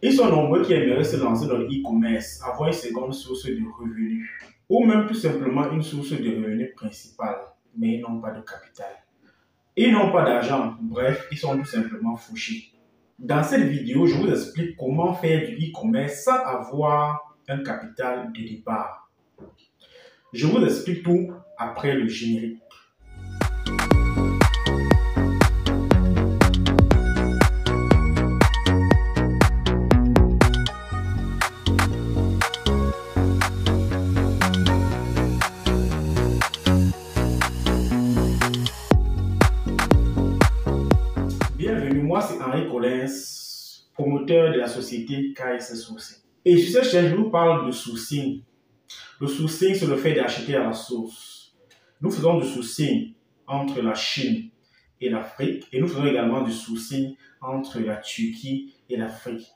Ils sont nombreux qui aimeraient se lancer dans le e-commerce, avoir une seconde source de revenus, ou même tout simplement une source de revenus principale, mais ils n'ont pas de capital. Ils n'ont pas d'argent, bref, ils sont tout simplement fauchés. Dans cette vidéo, je vous explique comment faire du e-commerce sans avoir un capital de départ. Je vous explique tout après le générique. Bienvenue, moi c'est Henri Collins, promoteur de la société KS Sourcing. Et sur cette chaîne, je vous parle de sourcing. Le sourcing, c'est le fait d'acheter à la source. Nous faisons du sourcing entre la Chine et l'Afrique et nous faisons également du sourcing entre la Turquie et l'Afrique.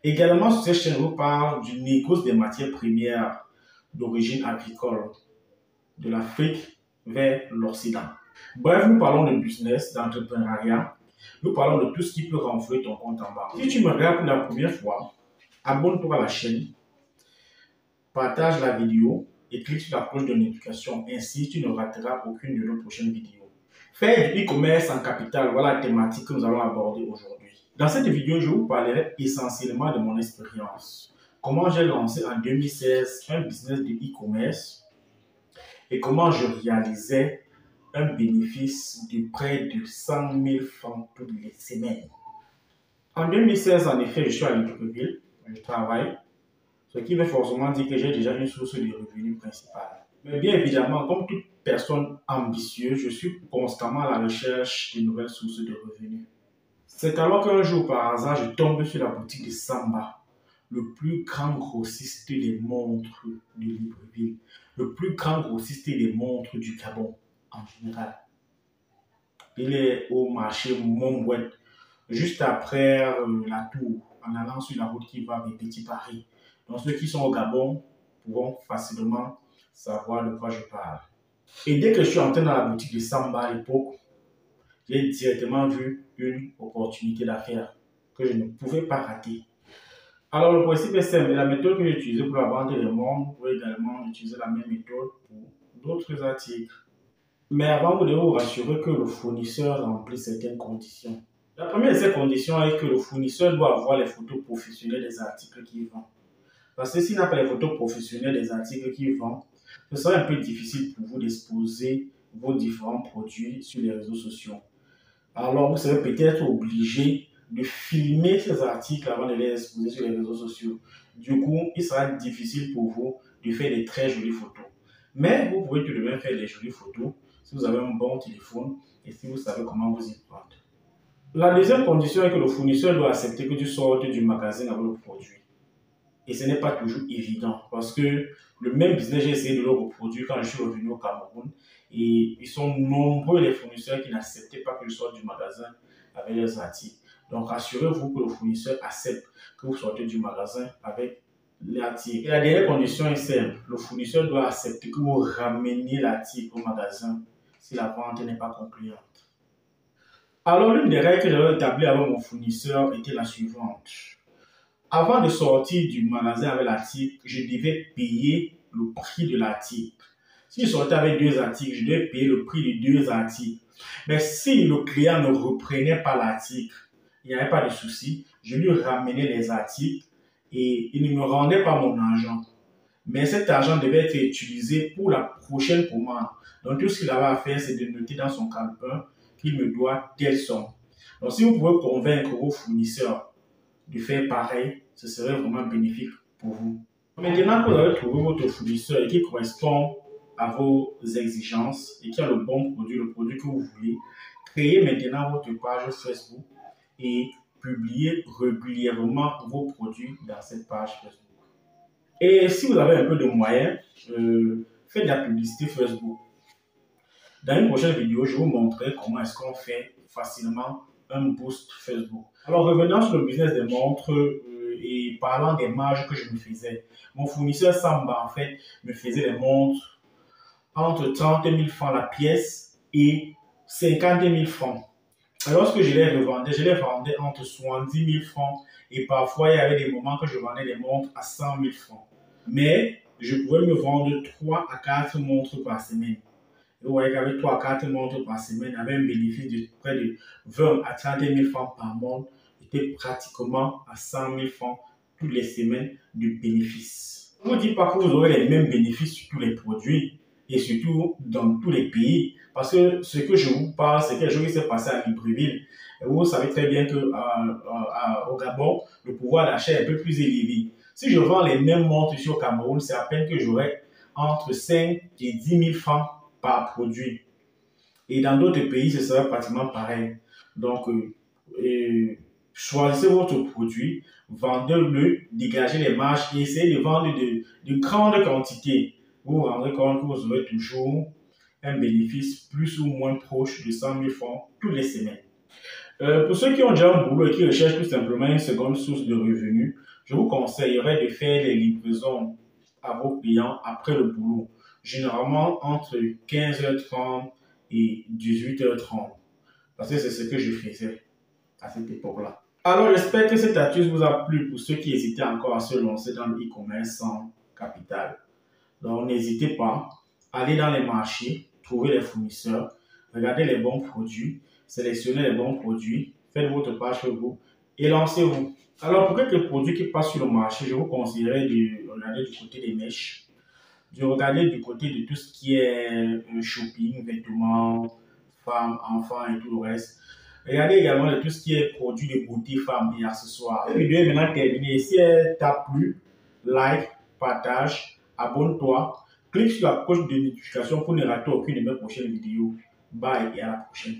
Également, sur cette chaîne, je vous parle du négoce des matières premières d'origine agricole de l'Afrique vers l'Occident. Bref, nous parlons de business, d'entrepreneuriat. Nous parlons de tout ce qui peut renflouer ton compte en banque. Si tu me regardes pour la première fois, abonne-toi à la chaîne, partage la vidéo et clique sur la cloche de notification. Ainsi, tu ne rateras aucune de nos prochaines vidéos. Faire du e-commerce en capital, voilà la thématique que nous allons aborder aujourd'hui. Dans cette vidéo, je vous parlerai essentiellement de mon expérience. Comment j'ai lancé en 2016 un business de e-commerce et comment je réalisais un bénéfice de près de 100 000 francs toutes les semaines. En 2016, en effet, je suis à Libreville, je travaille, ce qui veut forcément dire que j'ai déjà une source de revenus principale. Mais bien évidemment, comme toute personne ambitieuse, je suis constamment à la recherche de nouvelles sources de revenus. C'est alors qu'un jour, par hasard, je tombe sur la boutique de Samba, le plus grand grossiste des montres de Libreville, le plus grand grossiste des montres du Gabon en général. Il est au marché Montbouette, juste après la tour, en allant sur la route qui va vers Petit Paris. Donc ceux qui sont au Gabon pourront facilement savoir de quoi je parle. Et dès que je suis entré dans la boutique de Samba à l'époque, j'ai directement vu une opportunité d'affaires que je ne pouvais pas rater. Alors le principe est simple, et la méthode que j'ai utilisée pour la vente des montres, vous pouvez également utiliser la même méthode pour d'autres articles. Mais avant, vous devez vous rassurer que le fournisseur remplit certaines conditions. La première de ces conditions est que le fournisseur doit avoir les photos professionnelles des articles qu'il vend. Parce que s'il n'a pas les photos professionnelles des articles qu'il vend, ce sera un peu difficile pour vous d'exposer vos différents produits sur les réseaux sociaux. Alors, vous serez peut-être obligé de filmer ces articles avant de les exposer sur les réseaux sociaux. Du coup, il sera difficile pour vous de faire des très jolies photos. Mais vous pouvez tout de même faire des jolies photos si vous avez un bon téléphone et si vous savez comment vous y prendre. La deuxième condition est que le fournisseur doit accepter que tu sortes du magasin avec le produit. Et ce n'est pas toujours évident parce que le même business, j'ai essayé de le reproduire quand je suis revenu au Cameroun et ils sont nombreux les fournisseurs qui n'acceptaient pas que je sorte du magasin avec leurs articles. Donc rassurez-vous que le fournisseur accepte que vous sortez du magasin avec l'article. Et la dernière condition est simple, le fournisseur doit accepter que vous rameniez l'article au magasin si la vente n'est pas concluante. Alors l'une des règles que j'avais établies avec mon fournisseur était la suivante. Avant de sortir du magasin avec l'article, je devais payer le prix de l'article. Si je sortais avec deux articles, je devais payer le prix de deux articles. Mais si le client ne reprenait pas l'article, il n'y avait pas de souci, je lui ramenais les articles et il ne me rendait pas mon argent. Mais cet argent devait être utilisé pour la prochaine commande. Donc tout ce qu'il avait à faire, c'est de noter dans son calepin qu'il me doit telle somme. Donc si vous pouvez convaincre vos fournisseurs de faire pareil, ce serait vraiment bénéfique pour vous. Maintenant que vous avez trouvé votre fournisseur et qui correspond à vos exigences et qui a le bon produit, le produit que vous voulez, créez maintenant votre page Facebook et publiez régulièrement vos produits dans cette page Facebook. Et si vous avez un peu de moyens, faites de la publicité Facebook. Dans une prochaine vidéo, je vais vous montrer comment est-ce qu'on fait facilement un boost Facebook. Alors revenons sur le business des montres et parlant des marges que je me faisais. Mon fournisseur Samba en fait me faisait des montres entre 30 000 francs la pièce et 50 000 francs. Et lorsque je les vendais entre 70 000 francs et parfois il y avait des moments que je vendais des montres à 100 000 francs. Mais je pouvais me vendre 3 à 4 montres par semaine. Vous voyez qu'avec 3 à 4 montres par semaine, avec un bénéfice de près de 20 à 30 000 francs par montre, j'étais pratiquement à 100 000 francs toutes les semaines de bénéfice. Je ne vous dis pas que vous aurez les mêmes bénéfices sur tous les produits et surtout dans tous les pays. Parce que ce que je vous parle, c'est quelque chose qui s'est passé à Libreville. Et vous savez très bien qu'au Gabon, le pouvoir d'achat est un peu plus élevé. Si je vends les mêmes montres ici au Cameroun, c'est à peine que j'aurai entre 5 et 10 000 francs par produit. Et dans d'autres pays, ce sera pratiquement pareil. Donc, choisissez votre produit, vendez-le, dégagez les marges et essayez de vendre de grandes quantités. Vous vous rendrez compte que vous aurez toujours un bénéfice plus ou moins proche de 100 000 francs toutes les semaines. Pour ceux qui ont déjà un boulot et qui recherchent tout simplement une seconde source de revenus, je vous conseillerais de faire les livraisons à vos clients après le boulot, généralement entre 15h30 et 18h30, parce que c'est ce que je faisais à cette époque-là. Alors, j'espère que cette astuce vous a plu pour ceux qui hésitaient encore à se lancer dans le e-commerce sans capital. Donc, n'hésitez pas, allez dans les marchés, trouvez les fournisseurs, regardez les bons produits, sélectionnez les bons produits, faites votre page Facebook et lancez-vous. Alors, pour quelques produits qui passent sur le marché, je vous conseillerais de regarder du côté des mèches, de regarder du côté de tout ce qui est shopping, vêtements, femmes, enfants et tout le reste. Regardez également de tout ce qui est produits de beauté, femmes et accessoires. La vidéo est maintenant terminée. Si elle t'a plu, like, partage, abonne-toi, clique sur la cloche de notification pour ne rater aucune de mes prochaines vidéos. Bye et à la prochaine.